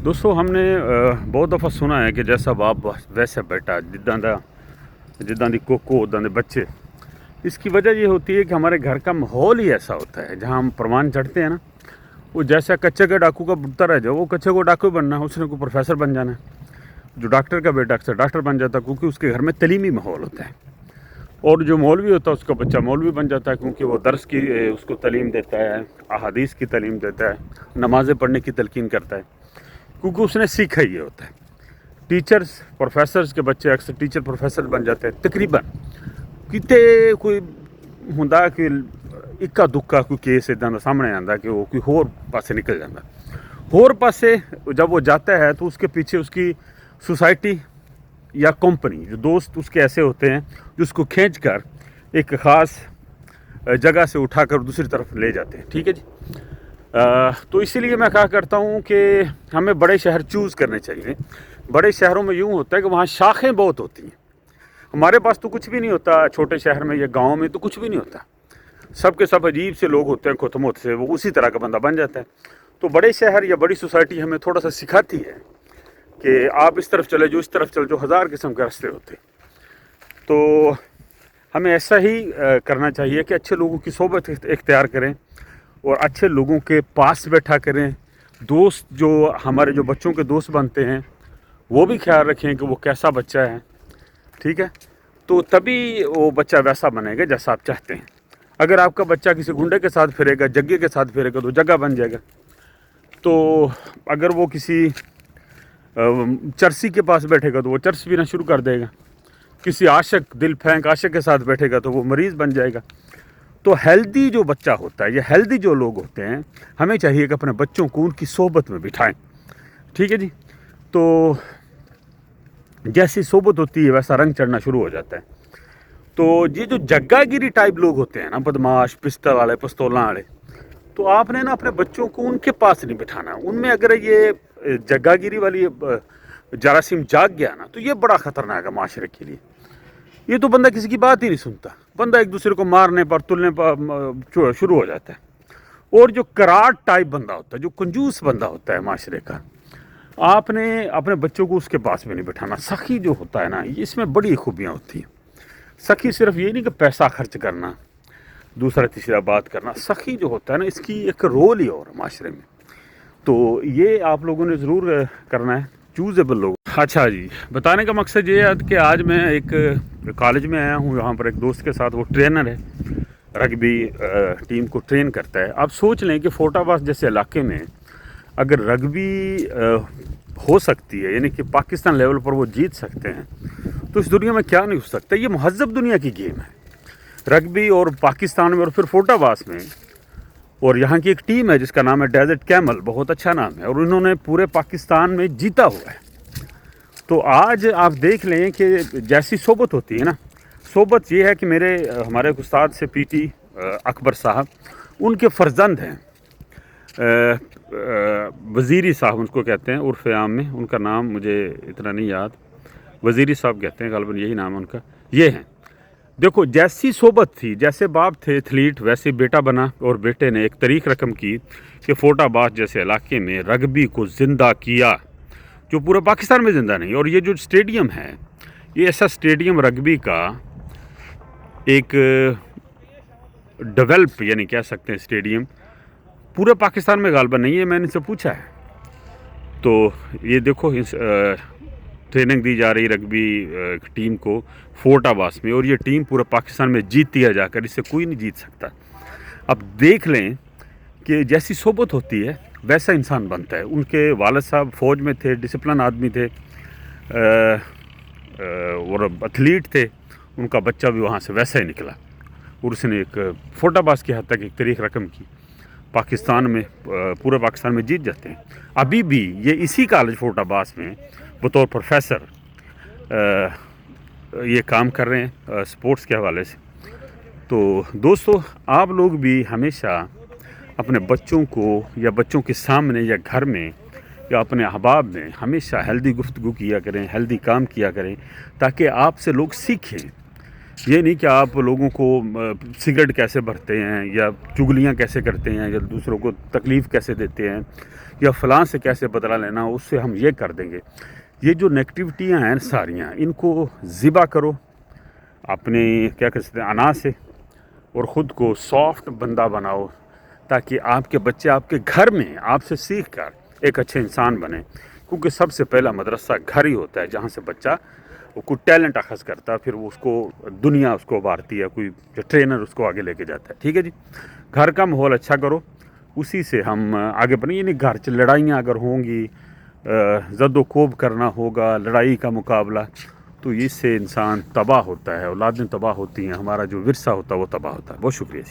دوستو ہم نے بہت دفعہ سنا ہے کہ جیسا باپ ویسا بیٹا، جداں دی کوکو اُداں دے بچے۔ اس کی وجہ یہ ہوتی ہے کہ ہمارے گھر کا ماحول ہی ایسا ہوتا ہے، جہاں ہم پروان چڑھتے ہیں نا، وہ جیسا کچے کا ڈاکو کا پتر ہے، جو وہ کچے کو ڈاکو بننا ہے، اس نے کوئی پروفیسر بن جانا ہے۔ جو ڈاکٹر کا بیٹا اکثر ڈاکٹر بن جاتا ہے، کیونکہ اس کے گھر میں تعلیمی ماحول ہوتا ہے۔ اور جو مولوی ہوتا ہے اس کا بچہ مولوی بن جاتا ہے، کیونکہ وہ درس کی اس کو تعلیم دیتا ہے، احادیث کی تعلیم دیتا ہے، نمازیں پڑھنے کی تلقین کرتا ہے، کیونکہ اس نے سیکھا ہی ہوتا ہے۔ ٹیچرز پروفیسرز کے بچے اکثر ٹیچر پروفیسر بن جاتے ہیں تقریباً۔ کتے کوئی ہوندا کہ اکا دکا کوئی کیس اداں دا سامنے آندا کہ وہ کوئی ہور پاسے نکل جاتا۔ ہور پاسے جب وہ جاتا ہے تو اس کے پیچھے اس کی سوسائٹی یا کمپنی، جو دوست اس کے ایسے ہوتے ہیں جو اس کو کھینچ کر ایک خاص جگہ سے اٹھا کر دوسری طرف لے جاتے ہیں، ٹھیک ہے جی۔ تو اسی لیے میں کہا کرتا ہوں کہ ہمیں بڑے شہر چوز کرنے چاہیے۔ بڑے شہروں میں یوں ہوتا ہے کہ وہاں شاخیں بہت ہوتی ہیں۔ ہمارے پاس تو کچھ بھی نہیں ہوتا، چھوٹے شہر میں یا گاؤں میں تو کچھ بھی نہیں ہوتا، سب کے سب عجیب سے لوگ ہوتے ہیں، کھوتموت سے، وہ اسی طرح کا بندہ بن جاتا ہے۔ تو بڑے شہر یا بڑی سوسائٹی ہمیں تھوڑا سا سکھاتی ہے کہ آپ اس طرف چلے جو، اس طرف چلے جو، ہزار قسم کے راستے ہوتے ہیں۔ تو ہمیں ایسا ہی کرنا چاہیے کہ اچھے لوگوں کی صحبت اختیار کریں اور اچھے لوگوں کے پاس بیٹھا کریں۔ دوست جو ہمارے جو بچوں کے دوست بنتے ہیں وہ بھی خیال رکھیں کہ وہ کیسا بچہ ہے، ٹھیک ہے، تو تبھی وہ بچہ ویسا بنے گا جیسا آپ چاہتے ہیں۔ اگر آپ کا بچہ کسی گنڈے کے ساتھ پھرے گا، جگے کے ساتھ پھرے گا تو جگہ بن جائے گا۔ تو اگر وہ کسی چرسی کے پاس بیٹھے گا تو وہ چرس پینا شروع کر دے گا۔ کسی عاشق، دل پھینک عاشق کے ساتھ بیٹھے گا تو وہ مریض بن جائے گا۔ تو ہیلدی جو بچہ ہوتا ہے یا ہیلدی جو لوگ ہوتے ہیں، ہمیں چاہیے کہ اپنے بچوں کو ان کی صحبت میں بٹھائیں، ٹھیک ہے جی۔ تو جیسی صحبت ہوتی ہے ویسا رنگ چڑھنا شروع ہو جاتا ہے۔ تو یہ جو جگہ گیری ٹائپ لوگ ہوتے ہیں نا، بدماش، پستل والے، پستولاں والے، تو آپ نے نا اپنے بچوں کو ان کے پاس نہیں بٹھانا۔ ان میں اگر یہ جگہ گیری والی جراثیم جاگ گیا نا تو یہ بڑا خطرناک ہے معاشرے کے لیے۔ یہ تو بندہ کسی کی بات ہی نہیں سنتا، بندہ ایک دوسرے کو مارنے پر تلنے پر شروع ہو جاتا ہے۔ اور جو کراٹ ٹائپ بندہ ہوتا ہے، جو کنجوس بندہ ہوتا ہے معاشرے کا، آپ نے اپنے بچوں کو اس کے پاس بھی نہیں بٹھانا۔ سخی جو ہوتا ہے نا، اس میں بڑی خوبیاں ہوتی ہیں۔ سخی صرف یہ نہیں کہ پیسہ خرچ کرنا، دوسرا تیسرا بات کرنا۔ سخی جو ہوتا ہے نا، اس کی ایک رول ہی اور معاشرے میں۔ تو یہ آپ لوگوں نے ضرور کرنا ہے، چوزیبل لوگ۔ اچھا جی، بتانے کا مقصد یہ ہے کہ آج میں ایک کالج میں آیا ہوں، یہاں پر ایک دوست کے ساتھ، وہ ٹرینر ہے، رگبی ٹیم کو ٹرین کرتا ہے۔ آپ سوچ لیں کہ فورٹ آباس جیسے علاقے میں اگر رگبی ہو سکتی ہے، یعنی کہ پاکستان لیول پر وہ جیت سکتے ہیں، تو اس دنیا میں کیا نہیں ہو سکتا۔ یہ مہذب دنیا کی گیم ہے رگبی، اور پاکستان میں اور پھر فورٹ آباس میں۔ اور یہاں کی ایک ٹیم ہے جس کا نام ہے ڈیزرٹ کیمل، بہت اچھا نام ہے، اور انہوں نے پورے پاکستان میں جیتا ہوا ہے۔ تو آج آپ دیکھ لیں کہ جیسی صحبت ہوتی ہے نا، صحبت یہ ہے کہ ہمارے استاد سے پی ٹی اکبر صاحب، ان کے فرزند ہیں وزیری صاحب ان کو کہتے ہیں عرف عام میں، ان کا نام مجھے اتنا نہیں یاد، وزیری صاحب کہتے ہیں غالباً، یہی نام ہے ان کا۔ یہ ہیں، دیکھو جیسی صحبت تھی، جیسے باپ تھے ایتھلیٹ، ویسے بیٹا بنا، اور بیٹے نے ایک تاریخ رقم کی کہ فورٹ آباس جیسے علاقے میں رگبی کو زندہ کیا، جو پورے پاکستان میں زندہ نہیں۔ اور یہ جو اسٹیڈیم ہے، یہ ایسا اسٹیڈیم رگبی کا ایک ڈیولپ، یعنی کہہ سکتے ہیں اسٹیڈیم پورے پاکستان میں غالباً نہیں ہے، میں نے ان سے پوچھا ہے۔ تو یہ دیکھو ٹریننگ دی جا رہی رگبی ٹیم کو فورٹ آباس میں، اور یہ ٹیم پورے پاکستان میں جیتتی ہے جا کر، اس سے کوئی نہیں جیت سکتا۔ اب دیکھ لیں کہ جیسی صحبت ہوتی ہے ویسا انسان بنتا ہے۔ ان کے والد صاحب فوج میں تھے، ڈسپلن آدمی تھے، اور ایتھلیٹ تھے، ان کا بچہ بھی وہاں سے ویسا ہی نکلا، اور اس نے ایک فورٹ آباس کی حد تک ایک تاریخ رقم کی، پاکستان میں، پورے پاکستان میں جیت جاتے ہیں۔ ابھی بھی یہ اسی کالج فورٹ آباس میں بطور پروفیسر یہ کام کر رہے ہیں سپورٹس کے حوالے سے۔ تو دوستو، آپ لوگ بھی ہمیشہ اپنے بچوں کو، یا بچوں کے سامنے یا گھر میں یا اپنے احباب میں ہمیشہ ہیلدی گفتگو کیا کریں، ہیلدی کام کیا کریں، تاکہ آپ سے لوگ سیکھیں۔ یہ نہیں کہ آپ لوگوں کو سگریٹ کیسے بھرتے ہیں، یا چگلیاں کیسے کرتے ہیں، یا دوسروں کو تکلیف کیسے دیتے ہیں، یا فلاں سے کیسے بدلہ لینا، اس سے ہم یہ کر دیں گے. یہ جو نیگیٹیوٹیاں ہیں ساریاں، ان کو ذبح کرو اپنے کیا کہتے ہیں انا سے، اور خود کو سافٹ بندہ بناؤ، تاکہ آپ کے بچے آپ کے گھر میں آپ سے سیکھ کر ایک اچھے انسان بنے. کیونکہ سب سے پہلا مدرسہ گھر ہی ہوتا ہے، جہاں سے بچہ وہ کوئی ٹیلنٹ اخذ کرتا ہے، پھر وہ اس کو دنیا اس کو ابھارتی ہے، کوئی جو ٹرینر اس کو آگے لے کے جاتا ہے. ٹھیک ہے جی، گھر کا ماحول اچھا کرو، اسی سے ہم آگے بڑھیں. یعنی گھر سے لڑائیاں اگر ہوں گی، زد و کوب کرنا ہوگا، لڑائی کا مقابلہ، تو اس سے انسان تباہ ہوتا ہے، اولادیں تباہ ہوتی ہیں، ہمارا جو ورثہ ہوتا ہے وہ تباہ ہوتا ہے. بہت شکریہ.